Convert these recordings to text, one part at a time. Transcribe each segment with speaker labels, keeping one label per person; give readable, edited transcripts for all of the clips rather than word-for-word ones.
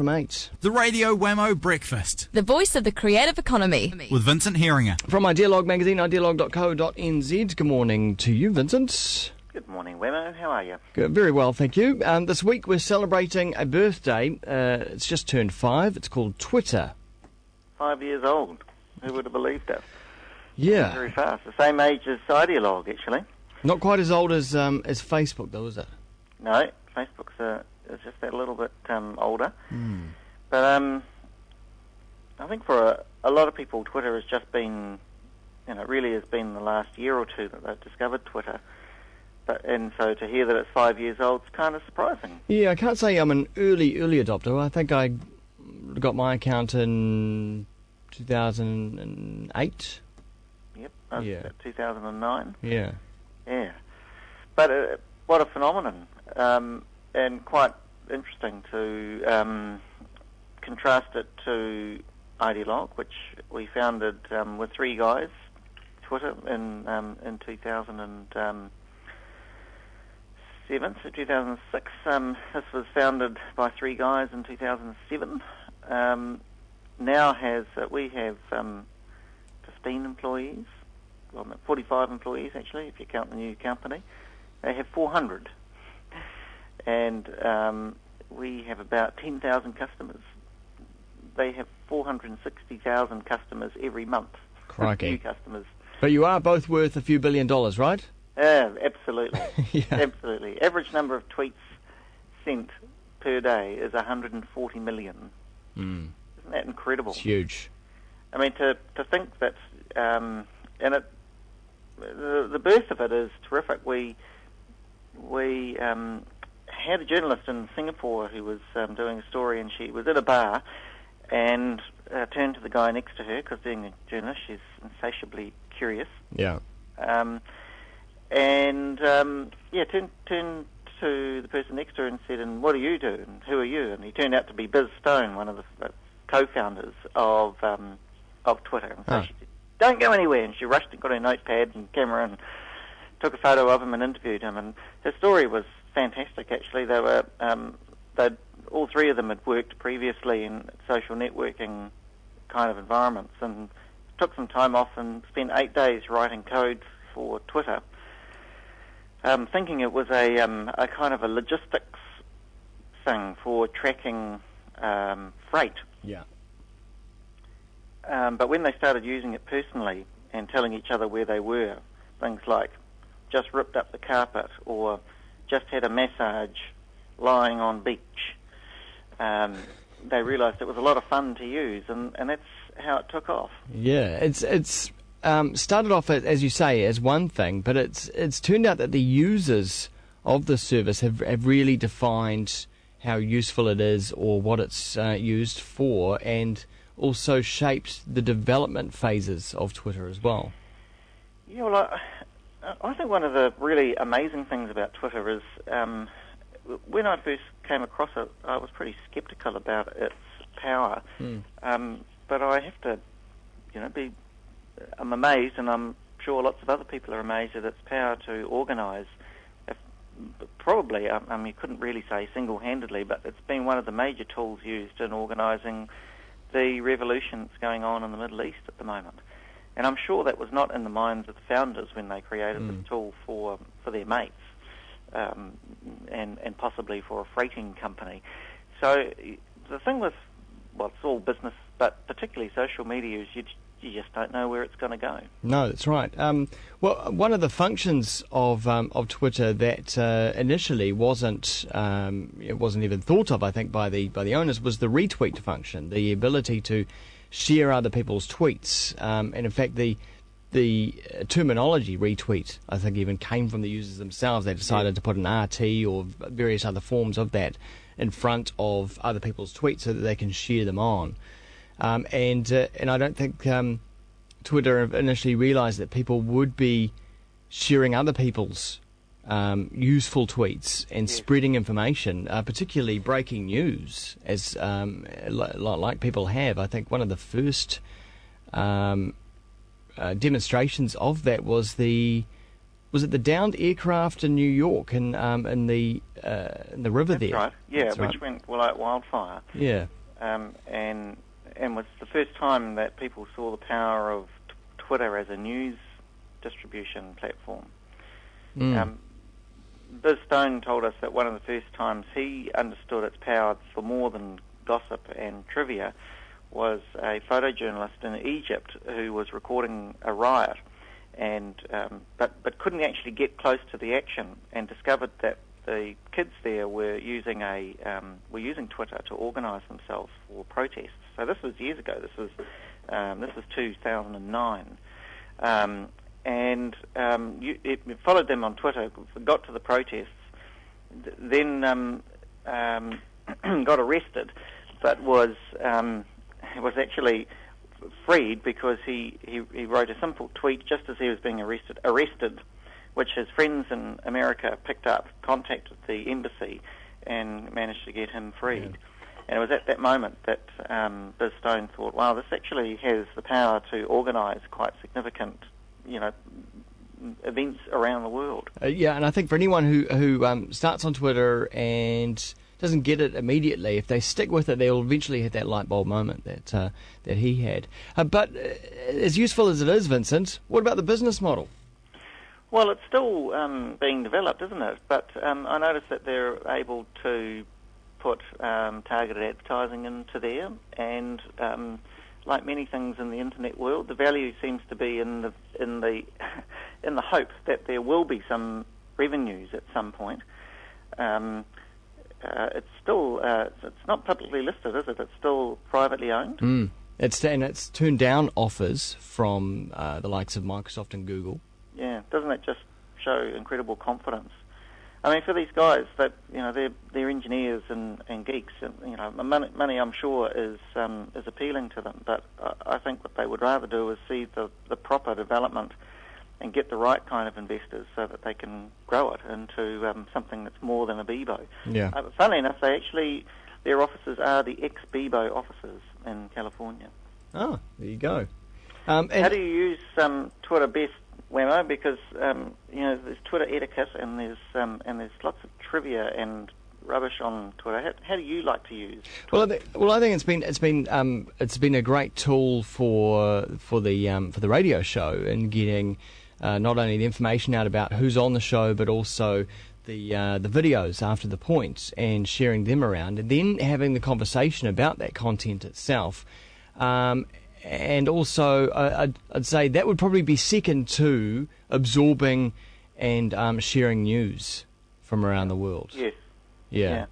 Speaker 1: Mate.
Speaker 2: The Radio Wammo Breakfast.
Speaker 3: The voice of the creative economy.
Speaker 2: With Vincent Heeringa.
Speaker 1: From Idealogue magazine, idealogue.co.nz. Good morning to you, Vincent.
Speaker 4: Good morning, Wammo. How are you?
Speaker 1: Good, very well, thank you. This week we're celebrating a birthday. It's just turned 5. It's called Twitter.
Speaker 4: 5 years old. Who would have believed it?
Speaker 1: Yeah.
Speaker 4: Very fast. The same age as Idealogue, actually.
Speaker 1: Not quite as old as Facebook, though, is it?
Speaker 4: No, Facebook's is just that little bit older. But I think for a lot of people, Twitter has just been, really has been the last year or two that they've discovered Twitter. And so to hear that it's 5 years old is kind of surprising.
Speaker 1: Yeah, I can't say I'm an early adopter. I think I got my account in 2008.
Speaker 4: Yep,
Speaker 1: yeah.
Speaker 4: 2009.
Speaker 1: Yeah.
Speaker 4: Yeah. But what a phenomenon. And quite interesting to contrast it to Idealogue, which we founded with 3 guys, Twitter, in 2007, so 2006. This was founded by 3 guys in 2007. Now we have 15 employees, well, 45 employees actually, if you count the new company. They have 400. And we have about 10,000 customers. They have 460,000 customers every month.
Speaker 1: Crikey.
Speaker 4: New customers.
Speaker 1: But you are both worth a few $1 billion, right?
Speaker 4: Absolutely.
Speaker 1: Yeah.
Speaker 4: Absolutely. Average number of tweets sent per day is 140 million. Isn't that incredible?
Speaker 1: It's huge.
Speaker 4: I mean, to think that, and the birth of it is terrific. We had a journalist in Singapore who was doing a story, and she was at a bar and turned to the guy next to her, because being a journalist, she's insatiably curious.
Speaker 1: Yeah.
Speaker 4: Turned to the person next to her and said, "And what do you do? And who are you?" And he turned out to be Biz Stone, one of the co-founders of Twitter. And so she said, "Don't go anywhere." And she rushed and got her notepad and camera and took a photo of him and interviewed him. And his story was fantastic, actually. They were, all 3 of them had worked previously in social networking kind of environments, and took some time off and spent 8 days writing code for Twitter, thinking it was a kind of a logistics thing for tracking freight.
Speaker 1: Yeah.
Speaker 4: But when they started using it personally and telling each other where they were, things like just ripped up the carpet or just had a massage lying on beach, they realised it was a lot of fun to use, and that's how it took off.
Speaker 1: Yeah, it's started off, as you say, as one thing, but it's turned out that the users of the service have really defined how useful it is or what it's used for, and also shaped the development phases of Twitter as well.
Speaker 4: Yeah, well, I think one of the really amazing things about Twitter is when I first came across it, I was pretty sceptical about its power. But I have to, I'm amazed, and I'm sure lots of other people are amazed at its power to organise. Probably, you couldn't really say single-handedly, but it's been one of the major tools used in organising the revolution that's going on in the Middle East at the moment. And I'm sure that was not in the minds of the founders when they created this tool for their mates, and possibly for a freighting company. So the thing with, it's all business, but particularly social media, is you just don't know where it's going to go. No,
Speaker 1: that's right. Well, one of the functions of Twitter that initially wasn't even thought of, I think, by the owners, was the retweet function, the ability to share other people's tweets. And in fact, the terminology retweet, I think, even came from the users themselves. They decided to put an RT or various other forms of that in front of other people's tweets so that they can share them on. And I don't think Twitter initially realised that people would be sharing other people's useful tweets and spreading information, particularly breaking news, as like people have. I think one of the first demonstrations of that was the was it the downed aircraft in New York in the river
Speaker 4: That's
Speaker 1: there?
Speaker 4: right. Yeah,
Speaker 1: That's
Speaker 4: which
Speaker 1: right.
Speaker 4: went like wildfire.
Speaker 1: Yeah.
Speaker 4: And was the first time that people saw the power of Twitter as a news distribution platform. Biz Stone told us that one of the first times he understood its power for more than gossip and trivia was a photojournalist in Egypt who was recording a riot, and but couldn't actually get close to the action, and discovered that the kids there were using Twitter to organise themselves for protests. So this was years ago. This was 2009. It followed them on Twitter, got to the protests, then got arrested, but was actually freed because he wrote a simple tweet just as he was being arrested, which his friends in America picked up, contacted the embassy, and managed to get him freed. Yeah. And it was at that moment that Biz Stone thought, wow, this actually has the power to organise quite significant, events around the world.
Speaker 1: Yeah, and I think for anyone who starts on Twitter and doesn't get it immediately, if they stick with it, they'll eventually hit that light bulb moment that he had. But as useful as it is, Vincent, what about the business model?
Speaker 4: Well, it's still being developed, isn't it? But I noticed that they're able to put targeted advertising into there, and like many things in the internet world, the value seems to be in the hope that there will be some revenues at some point. It's still it's not publicly listed, is it? It's still privately owned.
Speaker 1: It's turned down offers from the likes of Microsoft and Google.
Speaker 4: Yeah, doesn't it just show incredible confidence? I mean, for these guys, that they're engineers and geeks, and money I'm sure is appealing to them. But I think what they would rather do is see the proper development and get the right kind of investors so that they can grow it into something that's more than a Bebo.
Speaker 1: Yeah.
Speaker 4: Funnily enough, their offices are the ex-Bebo offices in California.
Speaker 1: Oh, there you go.
Speaker 4: How do you use Twitter best, Wammo? Because there's Twitter etiquette, and there's lots of trivia and rubbish on Twitter. How do you like to use Twitter?
Speaker 1: Well, I think it's been a great tool for the radio show in getting not only the information out about who's on the show, but also the videos after the points and sharing them around, and then having the conversation about that content itself. And also, I'd say that would probably be second to absorbing and sharing news from around the world.
Speaker 4: Yes.
Speaker 1: Yeah.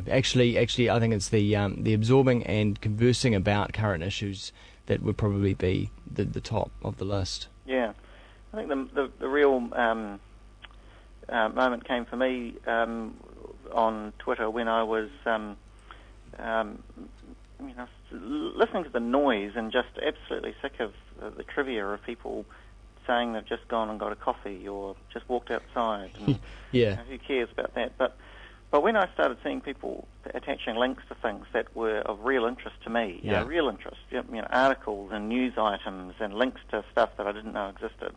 Speaker 1: Actually, I think it's the absorbing and conversing about current issues that would probably be the top of the list.
Speaker 4: Yeah, I think the real moment came for me on Twitter when I was listening to the noise and just absolutely sick of the trivia of people saying they've just gone and got a coffee or just walked outside. And,
Speaker 1: yeah.
Speaker 4: Who cares about that? But when I started seeing people attaching links to things that were of real interest to me, real interest, articles and news items and links to stuff that I didn't know existed,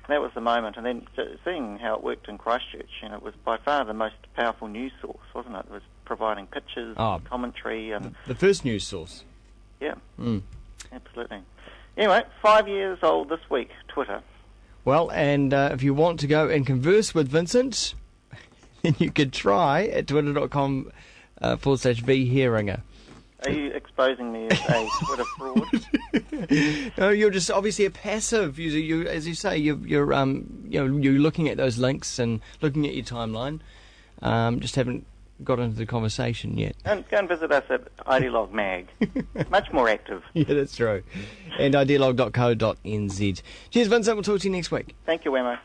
Speaker 4: that was the moment. And then seeing how it worked in Christchurch, it was by far the most powerful news source, wasn't it? It was providing pictures, commentary, and
Speaker 1: the first news source.
Speaker 4: Yeah, absolutely. Anyway, 5 years old this week, Twitter.
Speaker 1: Well, and if you want to go and converse with Vincent, then you could try at twitter.com / Heeringa.
Speaker 4: Are you exposing me as a Twitter fraud?
Speaker 1: No, you're just obviously a passive user. You, as you say, you're looking at those links and looking at your timeline. Just haven't got into the conversation yet. And
Speaker 4: go and visit us at Ideologue Mag. Much more active.
Speaker 1: Yeah, that's true. And ideologue.co.nz. Cheers, Vincent. We'll talk to you next week.
Speaker 4: Thank you, Wammo.